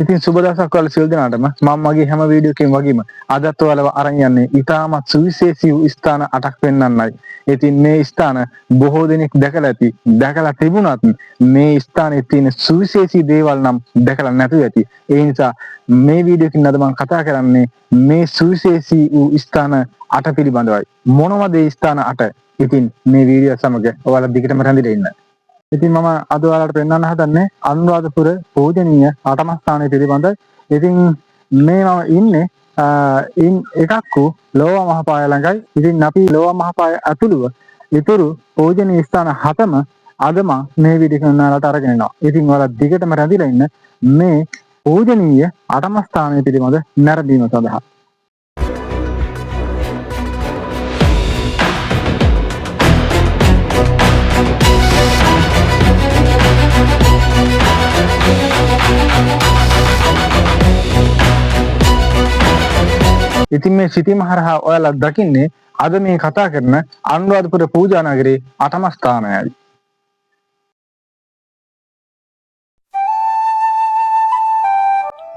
ඉතින් සුබ දවසක් ඔයාලා සියලු දෙනාටම මම මගේ හැම වීඩියෝ එකකින් වගේම අදත් ඔයාලව අරන් යන්නේ ඉතාමත් සුවිශේෂී වූ ස්ථාන 8ක් පෙන්වන්නයි. ඉතින් මේ ස්ථාන බොහෝ දෙනෙක් දැකලා ඇති. දැකලා තිබුණත් මේ ස්ථානයේ තියෙන සුවිශේෂී දේවල් නම් දැකලා නැතුව ඇති. ඒ නිසා මේ වීඩියෝ එකකින් අද මම කතා කරන්නේ මේ සුවිශේෂී වූ ස්ථාන 8 පිළිබඳවයි. මොනවද මේ ස්ථාන 8? ඉතින් මේ වීඩියෝ සමග ඔයාලා දිගටම රැඳිලා ඉන්න. ඉතින් මම අද ඔයාලට පෙන්වන්න හදන්නේ අනුරාධපුර පූජනීය ආටම ස්ථානය පිළිබඳව. ඉතින් මේ මම ඉන්නේ ඉන් එකක් වූ ලෝවා මහපාය ළඟයි. ඉතින් අපි ලෝවා මහපාය ඇතුළුව ඊතුරු පූජනීය ස්ථාන 7ම අද මම මේ වීඩියෝ එකෙන් ඔයාලට අරගෙන එනවා. ඉතින් ඔයාලා දිගටම රැඳිලා ඉන්න මේ පූජනීය ආටම ස්ථානය පිළිබඳ නැරඹීම සඳහා. ඉතින් මේ සිටීම හරහා ඔයාලා දකින්නේ අද මේ කතා කරන අනුරාධපුර පූජා නගරේ 8ම ස්ථානයයි.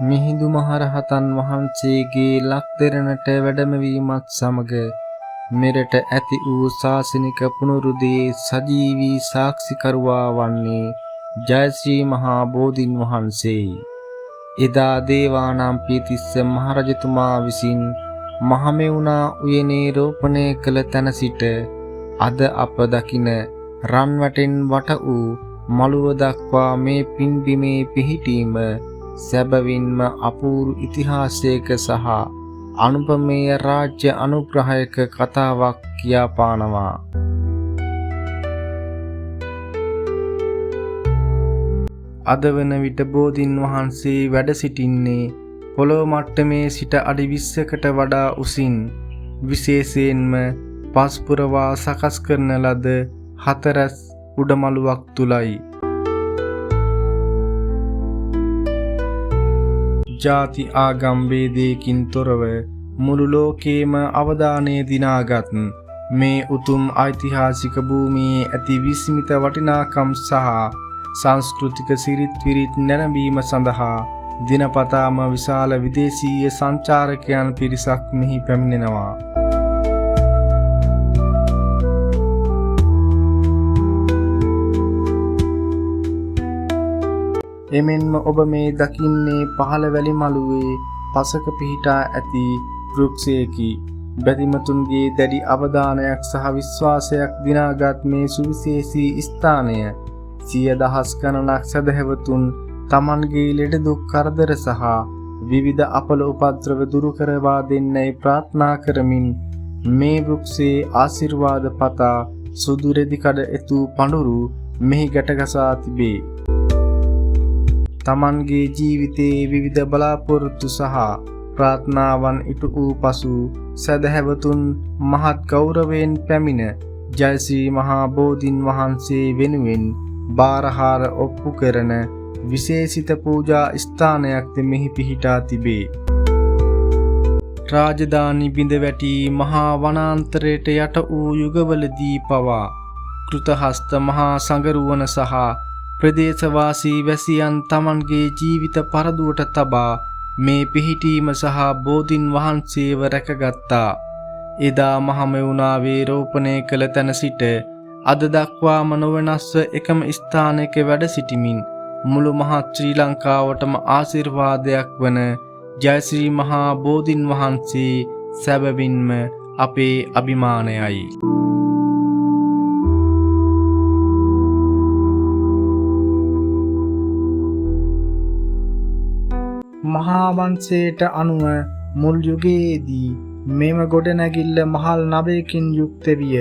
මිහිඳු මහරහතන් වහන්සේගේ ලක්දෙරණට වැඩමවීමත් සමග මෙරට ඇති වූ ශාසනික පුනරුදයේ සජීවී සාක්ෂිකරුවා වන්නේ ජයශ්‍රී මහා බෝධීන් වහන්සේයි. එදා දේවානම්පියතිස්ස මහරජතුමා විසින් මහමෙවුනා උයනේ රෝපණය කළ තැන සිට අද අප දකින රන්වැටෙන් වට වූ මළුව දක්වා මේ පින්බිමේ පිහිටීම සැබවින්ම අපූර්ව ඉතිහාසයක සහ අනුපමේය රාජ්‍ය අනුග්‍රහයක කතාවක් කියාපානවා. අද වන විට බෝධීන් වහන්සේ වැඩ සිටින්නේ පොළොව මට්ටමේ සිට අඩි 20කට වඩා උසින් විශේෂයෙන්ම පස්පුරවා සකස් කරන ලද හතරැස් උඩමළුවක් තුලයි. ජාති ආගම් ભેදයකින් තොරව මුළු ලෝකේම අවධානය දිනාගත් මේ උතුම් ඓතිහාසික භූමියේ ඇති විස්මිත වටිනාකම් සහ සංස්කෘතික සිරිත් විරිත් නැරඹීම සඳහා දිනපතාම විශාල විදේශීය සංචාරකයන් පිරිසක් මෙහි පැමිණෙනවා. එමෙන්ම ඔබ මේ දකින්නේ පහළ වැලි මළුවේ පසක පිහිටා ඇති වෘක්ෂයකි. බැතිමතුන්ගේ දැඩි අවධානයක් සහ විශ්වාසයක් දිනාගත් මේ සුවිශේෂී ස්ථානය සිය දහස් ගණනක් සදහැවතුන් තමන්ගේ ලෙඩ දුක් කරදර සහ විවිධ අපල උපද්‍රව දුරු කරවා දෙන්නයි ප්‍රාර්ථනා කරමින් මේ වෘක්ෂයේ ආශිර්වාද පතා සුදු රෙදි කඩ එතු පඳුරු මෙහි ගැටගසා තිබේ. තමන්ගේ ජීවිතයේ විවිධ බලාපොරොත්තු සහ ප්‍රාර්ථනාවන් ඉටු වූ පසු සදහැවතුන් මහත් ගෞරවයෙන් පැමිණ ජයශ්‍රී මහා බෝධීන් වහන්සේ වෙනුවෙන් බාරහාර ඔප්පු කරන විශේෂිත පූජා ස්ථානයක්ද මෙහි පිහිටා තිබේ. රාජධානි බිඳ වැටි මහා වනාන්තරයට යට වූ යුගවලදී පවා කෘතහස්ත මහා සංගරුවන සහ ප්‍රදේශවාසී වැසියන් තමන්ගේ ජීවිත පරදුවට තබා මේ පිහිටීම සහ බෝධීන් වහන්සේව රැකගත්තා. එදා මහමෙවුනාවේ රෝපණය කළ තැන සිට අද දක්වාම නොවෙනස්ව එකම ස්ථානයක වැඩ සිටිමින් මුළු මහත් ශ්‍රී ලංකාවටම ආශිර්වාදයක් වන ජයශ්‍රී මහා බෝධීන් වහන්සේ සැබවින්ම අපේ අභිමානයයි. මහා වංශයට අනුව මුල් යුගයේදී මෙම ගොඩනැගිල්ල මහල් නවයකින් යුක්ත විය.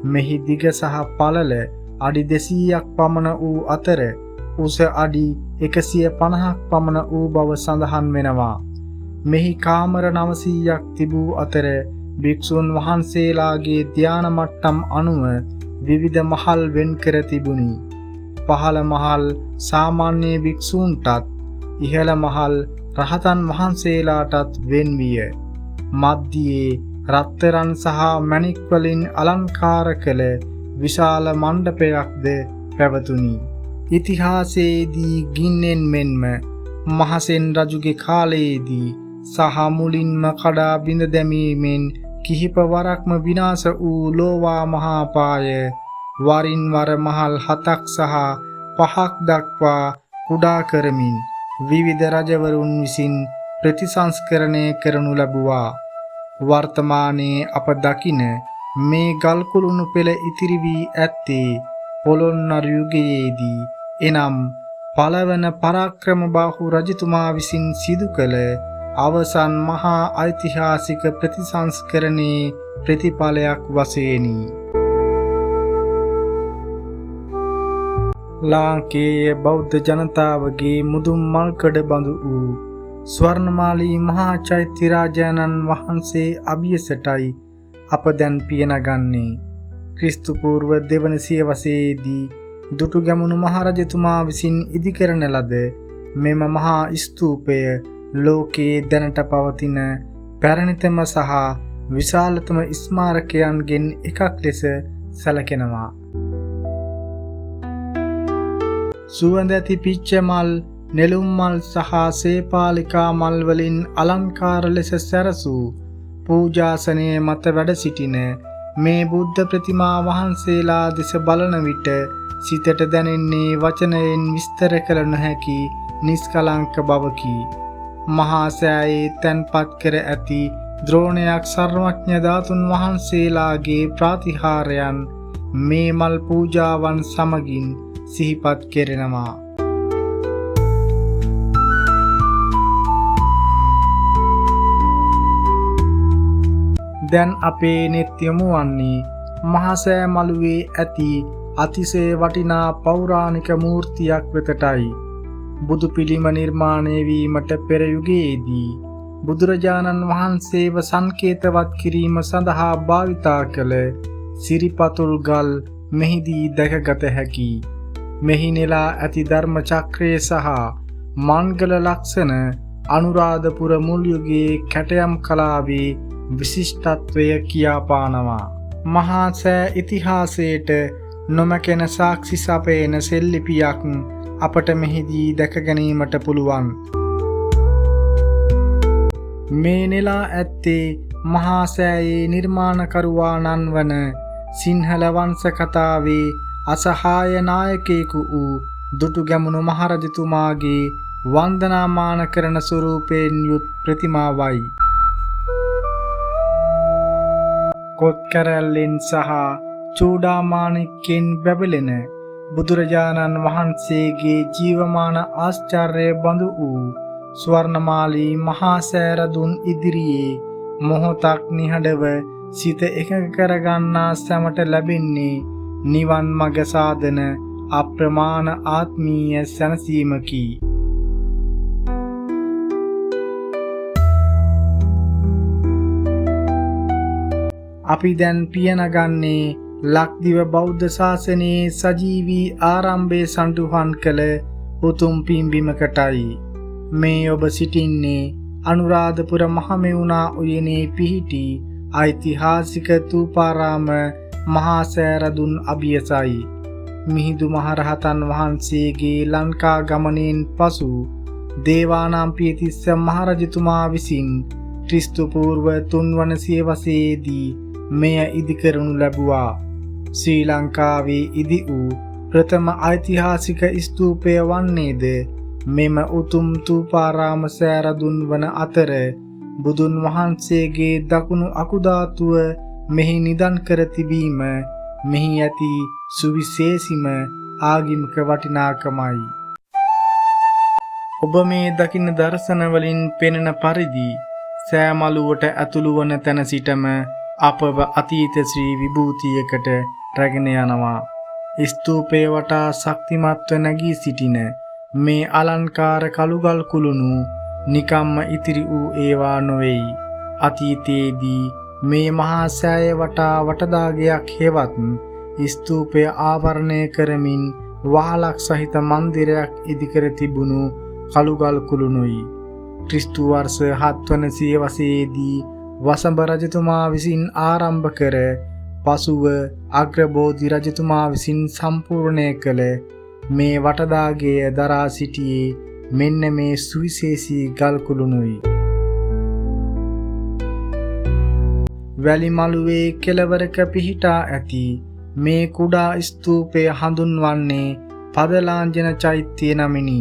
මෙහි දිග සහ පළල අඩි 200ක් පමණ වූ අතර උස අඩි 150ක් පමණ වූ බව සඳහන් වෙනවා. මෙහි කාමර 900ක් තිබූ අතර භික්ෂුන් වහන්සේලාගේ ධ්‍යාන මට්ටම් අනුව විවිධ මහල් වෙන් කර තිබුණි. පහළ මහල් සාමාන්‍ය භික්ෂූන්ටත් ඉහළ මහල් රහතන් වහන්සේලාටත් වෙන් විය. මධ්‍යයේ රත්තරන් සහ මණික් වලින් අලංකාර කළ විශාල මණ්ඩපයක්ද පැවතුණි. ඉතිහාසයේදී ගින්නෙන් මෙන්ම මහසෙන් රජුගේ කාලයේදී සහ මුලින්ම කඩා බිඳ දැමීමෙන් කිහිප වරක්ම විනාශ වූ ලෝවා මහාපාය වරින් වර මහල් 7ක් සහ 5ක් දක්වා කුඩා කරමින් විවිධ රජවරුන් විසින් ප්‍රතිසංස්කරණය කරනු ලැබුවා. වර්තමානයේ අප දකින මේ ගල් කුළුණු පෙළ ඉතිරි වී ඇත්තේ පොළොන්නරු යුගයේදී එනම් පළවන පරාක්‍රම බාහු රජතුමා විසින් සිදු කළ අවසන් මහා ඓතිහාසික ප්‍රතිසංස්කරණයේ ප්‍රතිඵලයක් වශයෙනි. ලාංකේය බෞද්ධ ජනතාවගේ මුදුන් මල්කඩ බඳු වූ ස්වර්ණමාලී මහා චෛත්‍ය රාජානන් වහන්සේ අභියසටයි අප දැන් පියනගන්නේ. ක්‍රිස්තු පූර්ව දෙවන සියවසේදී දුටුගැමුණු මහරජතුමා විසින් ඉදිකරන ලද මෙම මහා ස්තූපය ලෝකයේ දැනට පවතින පැරණිතම සහ විශාලතම ස්මාරකයන්ගෙන් එකක් ලෙස සැලකෙනවා. සුවඳ ඇති පිච්ච මල්, නෙළුම් මල් සහ සේපාලිකා මල් වලින් අලංකාර ලෙස සැරසූ පූජාසනයේ මත වැඩ සිටින මේ බුද්ධ ප්‍රතිමා වහන්සේලා දෙස බලන විට සිතට දැනෙන්නේ වචනයෙන් විස්තර කළ නොහැකි නිස්කලංක බවකි. මහා සෑයේ තැන්පත් කර ඇති ද්‍රෝණයක් සර්වඥ ධාතුන් වහන්සේලාගේ ප්‍රාතිහාර්යයන් මේ මල් පූජාවන් සමගින් සිහිපත් කෙරෙනවා. දැන් අපේ නෙත් යොමු වන්නේ මහසෑ මළුවේ ඇති අතිශය වටිනා පෞරාණික මූර්තියක් වෙතටයි. බුදු පිළිම නිර්මාණය වීමට පෙර යුගයේදී බුදුරජාණන් වහන්සේව සංකේතවත් කිරීම සඳහා භාවිතා කළ සිරිපතුල් ගල් මෙහිදී දැකගත හැකියි. මෙහි නෙලා ඇති ධර්ම චක්‍රය සහ මංගල ලක්ෂණ අනුරාධපුර මුල් යුගයේ කැටයම් කලාවේ විශිෂ්ටත්වය කියාපානවා. මහා සෑ ඉතිහාසයට නොමැකෙන සාක්ෂි සපයන සෙල්ලිපියක් අපට මෙහිදී දැක ගැනීමට පුළුවන්. මේ නෙලා ඇත්තේ මහා සෑයේ නිර්මාණකරුවාණන් වන සිංහල වංශ කතාවේ අසහාය නායකයෙකු වූ දුටුගැමුණු මහරජතුමාගේ වන්දනාමාන කරන ස්වරූපයෙන් යුත් ප්‍රතිමාවයි. කොත් කැරැල්ලෙන් සහ චූඩාමාණික්කෙන් බැබලෙන බුදුරජාණන් වහන්සේගේ ජීවමාන ආශ්චර්ය බඳු වූ ස්වර්ණමාලී මහා සෑරදුන් ඉදිරියේ මොහොතක් නිහඬව සිත එකඟ කරගන්නා සැමට ලැබෙන්නේ නිවන් මඟ සාදන අප්‍රමාණ ආත්මීය සැනසීමකි. අපි දැන් පියනගන්නේ ලක්දිව බෞද්ධ ශාසනයේ සජීවී ආරම්භයේ සඳහන් කළ උතුම් පින්බිමකටයි. මේ ඔබ සිටින්නේ අනුරාධපුර මහමෙවුනා උයනේ පිහිටි ඓතිහාසික ථූපාරාම මහා සෑරදුන් අභියසයි. මිහිඳු මහරහතන් වහන්සේගේ ලංකා ගමනෙන් පසු දේවානම්පියතිස්ස මහරජතුමා විසින් ක්‍රිස්තු පූර්ව 3 වන සියවසේදී මෙය ඉදිකරනු ලැබුවා. ශ්‍රී ලංකාවේ ඉදි වූ ප්‍රථම ඓතිහාසික ස්තූපය වන්නේද මෙම උතුම් ථූපාරාම සෑරදුන් වන අතර බුදුන් වහන්සේගේ දකුණු අකුධාතුව මෙහි නිදන් කර තිබීම මෙහි ඇති සුවිශේෂීම ආගමික වටිනාකමයි. ඔබ මේ දකින්න දර්ශන වලින් පෙනෙන පරිදි සෑමලුවට ඇතුළු වන තැන සිටම අපව අතීත ශ්‍රී විභූතියකට රැගෙන යනවා. ස්තූපය වටා ශක්තිමත්ව නැගී සිටින මේ අලංකාර කළුගල් කුළුණු නිකම්ම ඉතිරි වූ ඒවා නොවේයි. අතීතයේදී මේ මහා සෑය වටා වටදාගයක් හෙවත් ස්තූපය ආවරණය කරමින් වහලක් සහිත මන්දිරයක් ඉදිකර තිබුණු කළුගල් කුළුණුයි. ක්‍රිස්තු වර්ෂ 7 වන සියවසේදී වසඹ රජතුමා විසින් ආරම්භ කර පසුව අග්‍රබෝධි රජතුමා විසින් සම්පූර්ණය කළ මේ වටදාගය දරා සිටියේ මෙන්න මේ සුවිශේෂී ගල් කුළුණුයි. වැලි මළුවේ කෙළවරක පිහිටා ඇති මේ කුඩා ස්තූපය හඳුන්වන්නේ පදලාංජන චෛත්‍ය නමිනි.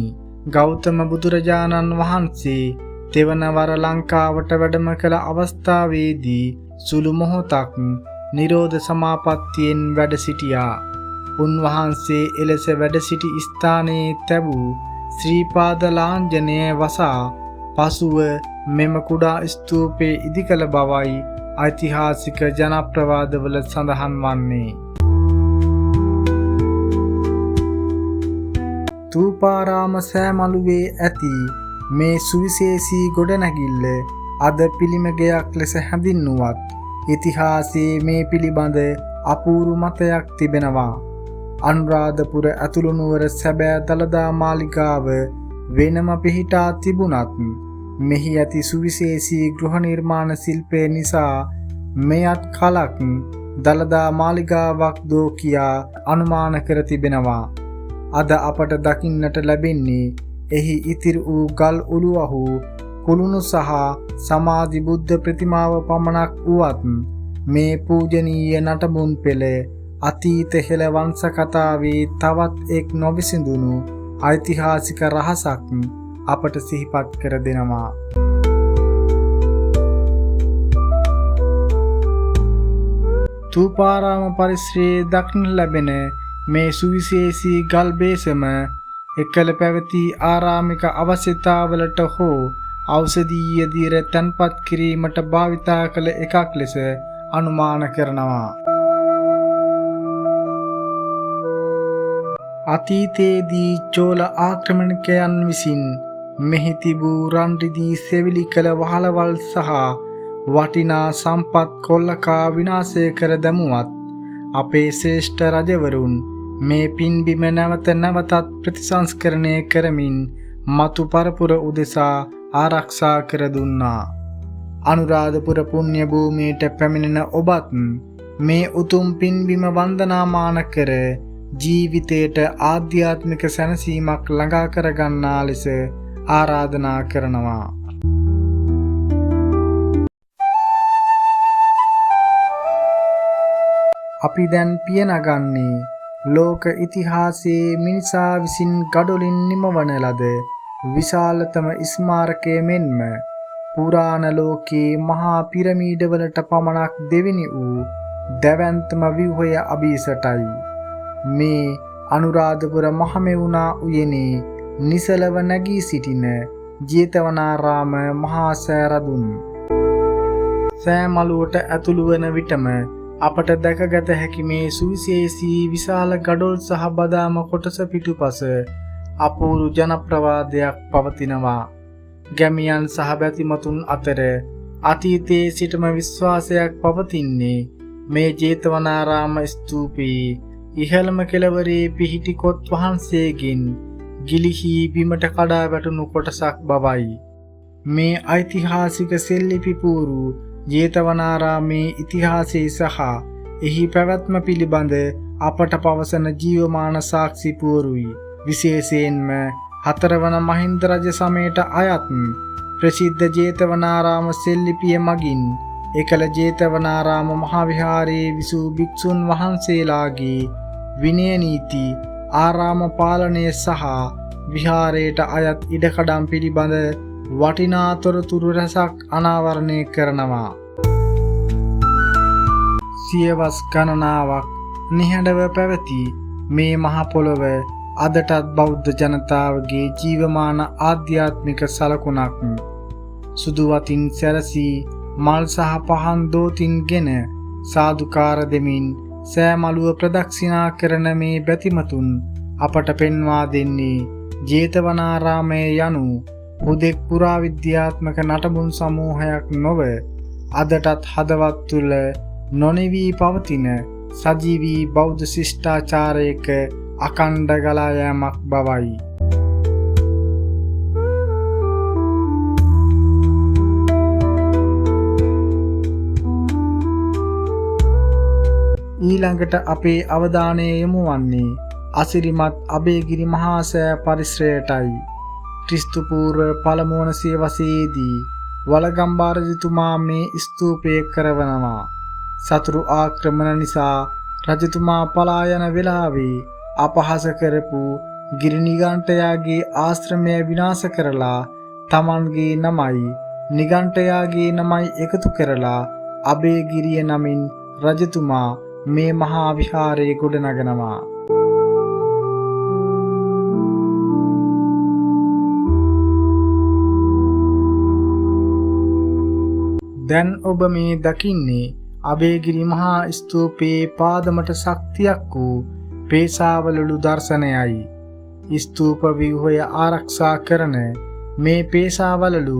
ගෞතම බුදුරජාණන් වහන්සේ තෙවන වර ලංකාවට වැඩම කළ අවස්ථාවේදී සුළු මොහොතක් නිරෝධ සමාපත්තියෙන් වැඩ සිටියා. උන්වහන්සේ එලෙස වැඩ සිටි ස්ථානයේ තැබූ ශ්‍රී පාද ලාංජනය වසා පසුව මෙම කුඩා ස්තූපයේ ඉදිකළ බවයි ඓතිහාසික ජනප්‍රවාදවල සඳහන් වන්නේ. ථූපාරාම සෑමලුවේ ඇති මේ සුවිශේෂී ගොඩනැගිල්ල අද පිළිමගයක් ලෙස හැඳින්වුවත් ඉතිහාසයේ මේ පිළිබඳ අපූර්ව මතයක් තිබෙනවා. අනුරාධපුර ඇතුළු නුවර සැබෑ දළදා මාලිගාව වෙනම පිහිටා තිබුණත් මෙහි ඇති සුවිශේෂී ගෘහ නිර්මාණ ශිල්පය නිසා මෙයත් කලක් දළදා මාලිගාවක් දෝ කියා අනුමාන කර තිබෙනවා. අද අපට දකින්නට ලැබෙන්නේ එහි ඉතිරි වූ ගල් උළුවහු කුළුණු සහ සමාධි බුද්ධ ප්‍රතිමාව පමණක් වුවත් මේ පූජනීය නටබුන් පෙළ අතීත හෙළ වංශ කතාවේ තවත් එක් නොවිසඳුණු ඓතිහාසික රහසක් අපට සිහිපත් කර දෙනවා. ථූපාරාම පරිසරයේ දක්නට ලැබෙන මේ සුවිශේෂී ගල් බේසම එකල පැවති ආරාමික අවශ්‍යතාවලට හෝ ඖෂධීය දියර තැන්පත් කිරීමට භාවිතා කළ එකක් ලෙස අනුමාන කරනවා. අතීතයේදී චෝල ආක්‍රමණිකයන් විසින් මෙහි තිබූ රන් රිදී සෙවිලි කළ වහලවල් සහ වටිනා සම්පත් කොල්ලකා විනාශය කර දැමුවත් අපේ ශ්‍රේෂ්ඨ රජවරුන් මේ පින්බිම නැවත නැවතත් ප්‍රතිසංස්කරණය කරමින් මතු පරපුර උදෙසා ආරක්ෂා කර දුන්නා. අනුරාධපුර පුණ්‍ය භූමියට පැමිණෙන ඔබත් මේ උතුම් පින්බිම වන්දනාමාන කර ජීවිතයට ආධ්‍යාත්මික සැනසීමක් ළඟා කරගන්නා ලෙස ආරාධනා කරනවා. අපි දැන් පිය නගන්නේ ලෝක ඉතිහාසයේ මිනිසා විසින් ගඩොලින් නිමවන ලද විශාලතම ස්මාරකය මෙන්ම පුරාණ ලෝකයේ මහා පිරමීඩවලට පමණක් දෙවෙනි වූ දැවැන්තම ව්‍යුහය අභීසටයි. මේ අනුරාධපුර මහමෙවුනා උයනේ නිසලව නැගී සිටින ජේතවනාරාම මහා සෑරදුන්. සෑමලුවට ඇතුළු වන විටම අපට දැකගත හැකි මේ සුවිශේෂී විශාල ගඩොල් සහ බදාම කොටස පිටුපස අපූර්ව ජනප්‍රවාදයක් පවතිනවා. ගැමියන් සහ බැතිමතුන් අතර අතීතයේ සිටම විශ්වාසයක් පවතින්නේ මේ ජේතවනාරාම ස්තූපයේ ඉහළම කෙළවරේ පිහිටි කොත් වහන්සේගෙන් ගිලිහි බිමට කඩා වැටුණු කොටසක් බවයි. මේ ඓතිහාසික සෙල්ලිපි පූරු ජේතවනාරාමේ ඉතිහාසය සහ එහි පැවැත්ම පිළිබඳ අපට පවසන ජීවමාන සාක්ෂි පුවරුයි. විශේෂයෙන්ම 4 වන මහින්ද රජ සමයට අයත් ප්‍රසිද්ධ ජේතවනාරාම සෙල්ලිපිය මගින් එකල ජේතවනාරාම මහා විහාරයේ විසූ භික්ෂුන් වහන්සේලාගේ විනය නීති, ආරාම පාලනය සහ විහාරයට අයත් ඉඩකඩම් පිළිබඳ වටිනා තොරතුරු රැසක් අනාවරණය කරනවා. සියවස් ගණනාවක් නිහඬව පැවති මේ මහ පොළොව අදටත් බෞද්ධ ජනතාවගේ ජීවමාන ආධ්‍යාත්මික සලකුණක්. සුදු වතින් සැරසී මල් සහ පහන් දෝතින්ගෙන සාදුකාර දෙමින් සෑමලුව ප්‍රදක්ෂිනා කරන මේ බැතිමතුන් අපට පෙන්වා දෙන්නේ ජේතවනාරාමය යනු හුදෙක් පුරාවිද්‍යාත්මක නටබුන් සමූහයක් නොව අදටත් හදවත් තුළ නොනිවී පවතින සජීවී බෞද්ධ ශිෂ්ටාචාරයක අකණ්ඩ ගලා යාමක් බවයි. ඊළඟට අපේ අවධානය යොමු වන්නේ අසිරිමත් අබේගිරි මහා සෑ පරිසරයටයි. ක්‍රිස්තු පූර්ව පළමු වන සියවසේදී වළගම්බා රජතුමා මේ ස්තූපය කරවනවා. සතුරු ආක්‍රමණ නිසා රජතුමා පලා යන වෙලාවේ අපහාස කරපු ගිරිනිගණ්ඨයාගේ ආශ්‍රමය විනාශ කරලා තමන්ගේ නමයි නිගණ්ඨයාගේ නමයි එකතු කරලා අබේගිරිය නමින් රජතුමා මේ මහා විහාරය ගොඩනගනවා. දැන් ඔබ මේ දකින්නේ අබේගිරි මහා ස්තූපයේ පාදමට ශක්තියක් වූ පේසාවලලු දර්ශනයයි. ස්තූප ව්‍යුහය ආරක්ෂා කරන මේ පේසාවලලු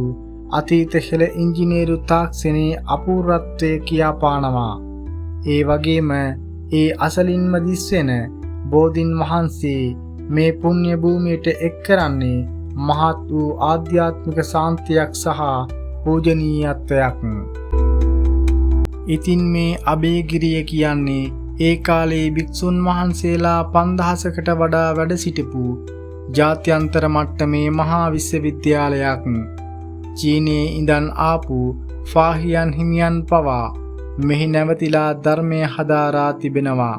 අතීත හෙළ ඉංජිනේරු තාක්ෂණයේ අපූර්වත්වය කියාපානවා. ඒ වගේම ඒ අසලින්ම දිස්වෙන බෝධින් වහන්සේ මේ පුණ්‍ය භූමියට එක් කරන්නේ මහත් වූ ආධ්‍යාත්මික ශාන්තියක් සහ පූජනීයත්වයක්. ඉතින් මේ අබේගිරිය කියන්නේ ඒ කාලේ භික්ෂුන් වහන්සේලා 5000කට වඩා වැඩ සිටපු ජාත්‍යන්තර මට්ටමේ මහා විශ්වවිද්‍යාලයක්. චීනයේ ඉඳන් ආපු ෆාහියන් හිමියන් පවා මෙහි නැවතිලා ධර්මය හදාරා තිබෙනවා.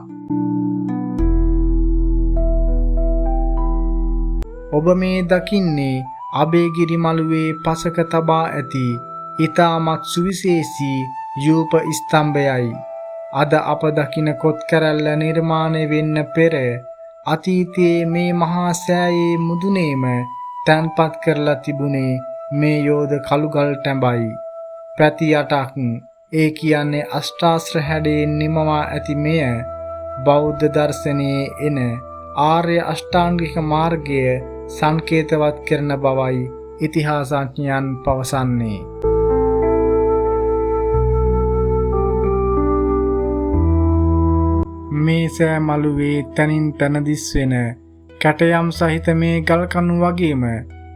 ඔබ මේ දකින්නේ අබේගිරි මළුවේ පසක තබා ඇති ඊටමත් සුවිශේෂී යූප ස්තම්භයයි. අද අප දකින කොත් කැරැල්ල නිර්මාණය වෙන්න පෙර අතීතයේ මේ මහා සෑයේ මුදුනේම තැන්පත් කරලා තිබුණේ මේ යෝධ කළුගල් ටැඹයි. පැති 8ක් ඒ කියන්නේ අෂ්ටාශ්‍ර හැඩයෙන් නිමවා ඇති මෙය බෞද්ධ දර්ශනයේ එන ආර්ය අෂ්ටාංගික මාර්ගය සංකේතවත් කරන බවයි ඉතිහාසඥයන් පවසන්නේ. මේ සෑ මළුවේ තනින් තන දිස්වෙන කැටයම් සහිත මේ ගල්කණු වගේම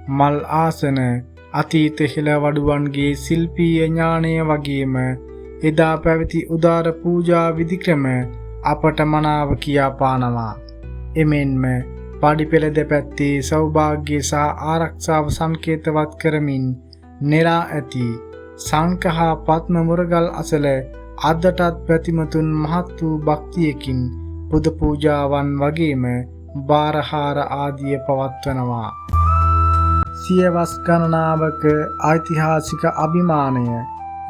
මල් ආසන අතීත හෙළ වඩුවන්ගේ ශිල්පීය ඥානය වගේම එදා පැවති උදාර පූජා විධික්‍රම අපට මනාව කියාපානවා. එමෙන්ම පඩිපෙළ දෙපැත්තේ සෞභාග්‍ය සහ ආරක්ෂාව සංකේතවත් කරමින් නෙරා ඇති සංඝ හා පද්ම මුරගල් අසල අදටත් ප්‍රතිමතුන් මහත් වූ භක්තියකින් පුද පූජාවන් වගේම බාරහාර ආදිය පවත්වනවා. සියවස් ගණනාවක ඓතිහාසික අභිමානය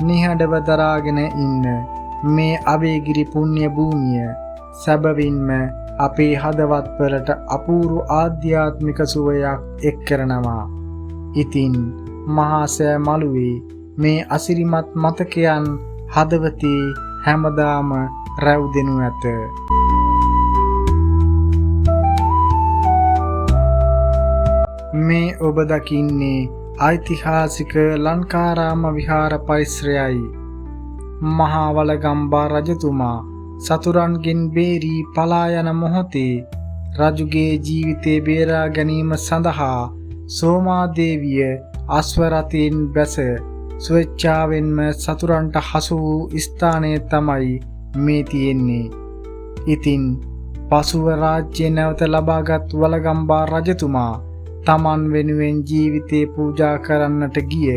නිහඬව දරාගෙන ඉන්න මේ අබේගිරි පුණ්‍ය භූමිය සැබවින්ම අපේ හදවත්වලට අපූර්ව ආධ්‍යාත්මික සුවයක් එක් කරනවා. ඉතින් මහා සෑ මළුවේ මේ අසිරිමත් මතකයන් හදවතේ හැමදාම රැව්දෙනු ඇත. මේ ඔබ දකින්නේ ඓතිහාසික ලංකාරාම විහාර පරිසරයයි. මහා වළගම්බා රජතුමා සතුරන්ගෙන් බේරී පලා යන මොහොතේ රජුගේ ජීවිතේ බේරා ගැනීම සඳහා සෝමාදේවිය අශ්ව රථයෙන් බැස ස්වේච්ඡාවෙන්ම සතුරන්ට හසු වූ ස්ථානය තමයි මේ තියෙන්නේ. ඉතින් පසුව රාජ්‍ය නැවත ලබාගත් වළගම්බා රජතුමා තමන් වෙනුවෙන් ජීවිතේ පූජා කරන්නට ගිය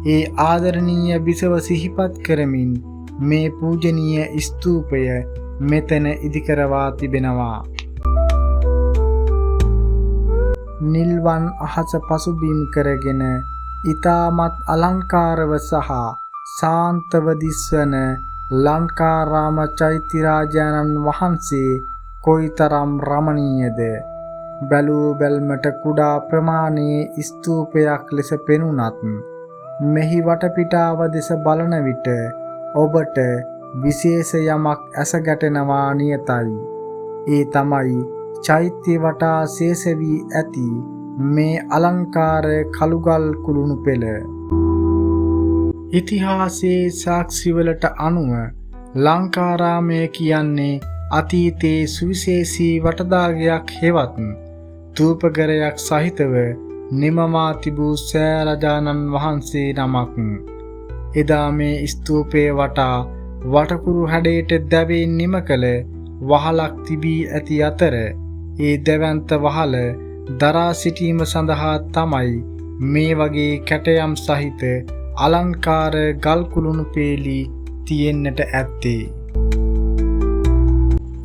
ඒ ආදරණීය බිසව සිහිපත් කරමින් මේ පූජනීය ස්තූපය මෙතන ඉදිකරවා තිබෙනවා. නිල්වන් අහස පසුබිම් කරගෙන ඊටමත් අලංකාරව සහ සාන්තව දිස්වන ලංකාරාම චෛත්‍යරාජානන් වහන්සේ කොයිතරම් රමණීයද. බැලූ බැල්මට කුඩා ප්‍රමාණයේ ස්තූපයක් ලෙස පෙනුනත් මෙහි වටපිටාව දෙස බලන විට ඔබට විශේෂ යමක් ඇස ගැටෙනවා නියතයි. ඒ තමයි චෛත්‍ය වටා ශේෂ වී ඇති මේ අලංකාර කළුගල් කුළුණු පෙළ. ඉතිහාසයේ සාක්ෂිවලට අනුව ලංකාරාමය කියන්නේ අතීතයේ සුවිශේෂී වටදාගයක් හෙවත් ධූපගරයක් සහිතව නිමවා තිබූ සෑ රජාණන් වහන්සේ නමක්. එදා මේ ස්තූපයේ වටා වටකුරු හැඩයට දැවෙන් නිම කළ වහලක් තිබී ඇති අතර ඒ දැවැන්ත වහල දරා සිටීම සඳහා තමයි මේ වගේ කැටයම් සහිත අලංකාර ගල් කුළුණු පේලි තියෙන්නට ඇත්තේ.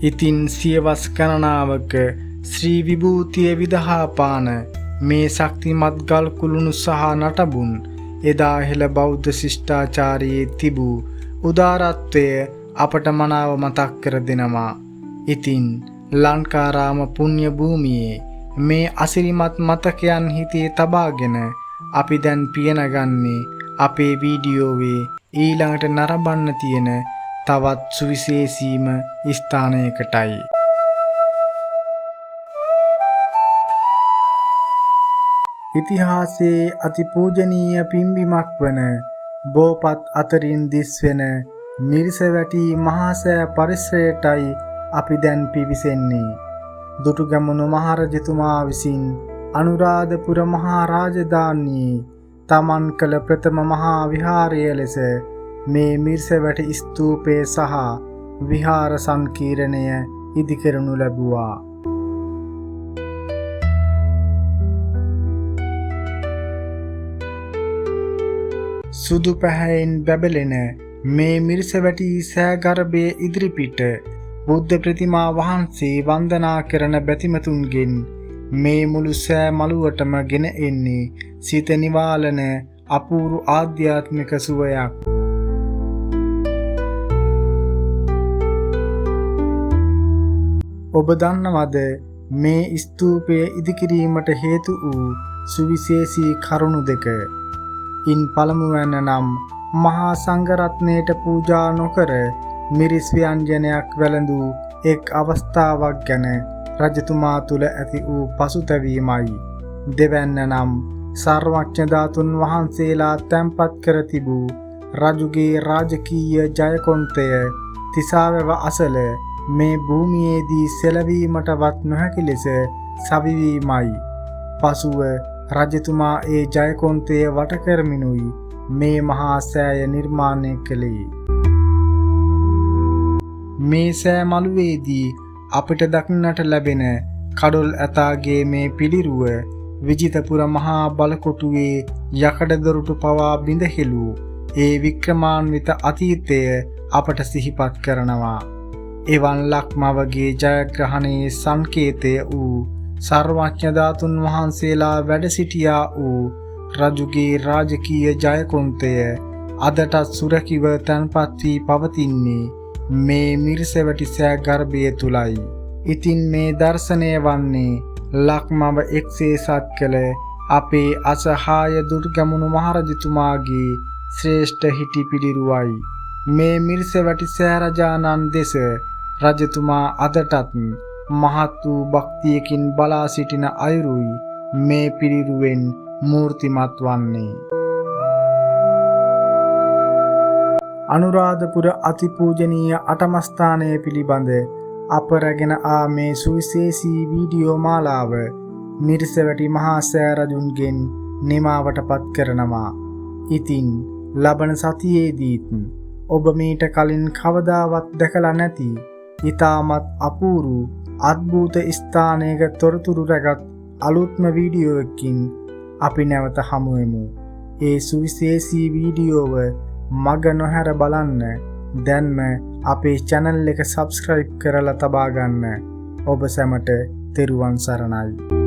ඉතින් සියවස් ගණනාවක ශ්‍රී විභූතිය විදහා පාන මේ ශක්තිමත් ගල් කුළුණු සහ නටබුන් එදා හෙළ බෞද්ධ ශිෂ්ටාචාරයේ තිබූ උදාරත්වය අපට මනාව මතක් කර දෙනවා. ඉතින් ලංකාරාම පුණ්‍ය භූමියේ මේ අසිරිමත් මතකයන් හිතේ තබාගෙන අපි දැන් පියනගන්නේ අපේ වීඩියෝවේ ඊළඟට නරඹන්න තියෙන තවත් සුවිශේෂීම ස්ථානයකටයි. ඉතිහාසයේ අතිපූජනීය පින්බිමක් වන බෝපත් අතරින් දිස්වෙන මිරිසවැටි මහා සෑ පරිසරයටයි අපි දැන් පිවිසෙන්නේ. දුටුගැමුණු මහරජතුමා විසින් අනුරාධපුර මහා රාජධානියේ තමන් කළ ප්‍රථම මහා විහාරය ලෙස මේ මිරිසවැටි ස්තූපය සහ විහාර සංකීර්ණය ඉදිකරනු ලැබුවා. සුදු පැහැයෙන් බැබලෙන මේ මිරිසවැටි සෑගර්භයේ ඉදිරිපිට බුද්ධ ප්‍රතිමා වහන්සේ වන්දනා කරන බැතිමතුන්ගෙන් මේ මුළු සෑ මළුවටම ගෙන එන්නේ සිත නිවාලන අපූරු ආධ්‍යාත්මික සුවයක්. ඔබ දන්නවද මේ ස්තූපය ඉදිකිරීමට හේතු වූ සුවිශේෂී කරුණු දෙක? ඉන් පළමුවැන්න නම් මහා සංඝරත්නයට පූජා නොකර මිරිස් ව්‍යංජනයක් වැළඳූ එක් අවස්ථාවක් ගැන රජතුමා තුළ ඇති වූ පසුතැවීමයි. දෙවැන්න නම් සර්වඥ ධාතුන් වහන්සේලා තැන්පත් කර තිබූ රජුගේ රාජකීය ජයකොන්තය තිසාවැව අසල මේ භූමියේදී සෙලවීමටවත් නොහැකි ලෙස සවිවීමයි. පසුව රජතුමා ඒ ජයකොන්තය වට කරමිනුයි මේ මහා සෑය නිර්මාණය කළේ. මේ සෑ මළුවේදී අපිට දක්නට ලැබෙන කඩොල් ඇතාගේ මේ පිළිරුව විජිතපුර මහා බලකොටුවේ යකඩ දොරටු පවා බිඳහෙළූ ඒ වික්‍රමාන්විත අතීතය අපට සිහිපත් කරනවා. එවන් ලක්මවගේ ජයග්‍රහණයේ සංකේතය වූ සර්වඥ ධාතුන් වහන්සේලා වැඩ සිටියා වූ රජුගේ රාජකීය ජයකොන්තය අදටත් සුරැකිව තැන්පත් වී පවතින්නේ මේ මිරිසවැටි සෑ ගර්භය තුලයි. ඉතින් මේ දර්ශනය වන්නේ ලක්මව එක්සේසත් කළ අපේ අසහාය දුර්ගැමුණු මහරජතුමාගේ ශ්‍රේෂ්ඨ හිටි පිළිරුවයි. මේ මිරිසවැටි සෑ රජාණන් දෙස රජතුමා අදටත් මහත් වූ භක්තියකින් බලා සිටින අයුරුයි මේ පිළිරුවෙන් මූර්තිමත් වන්නේ. අනුරාධපුර අතිපූජනීය අටමස්ථානය පිළිබඳ අප රැගෙන ආ මේ සුවිශේෂී වීඩියෝ මාලාව මිරිසවැටි මහා සෑ රජුන්ගෙන් නිමාවට පත් කරනවා. ඉතින් ලබන සතියේදීත් ඔබ මීට කලින් කවදාවත් දැකලා නැති ඉතාමත් අපූරු අද්භූත ස්ථානයක තොරතුරු රැගත් අලුත්ම වීඩියෝ එකකින් අපි නැවත හමුවෙමු. ඒ සුවිශේෂී වීඩියෝව මග නොහැර බලන්න දැන්ම අපේ channel එක subscribe කරලා තබා ගන්න. ඔබ සැමට තෙරුවන් සරණයි.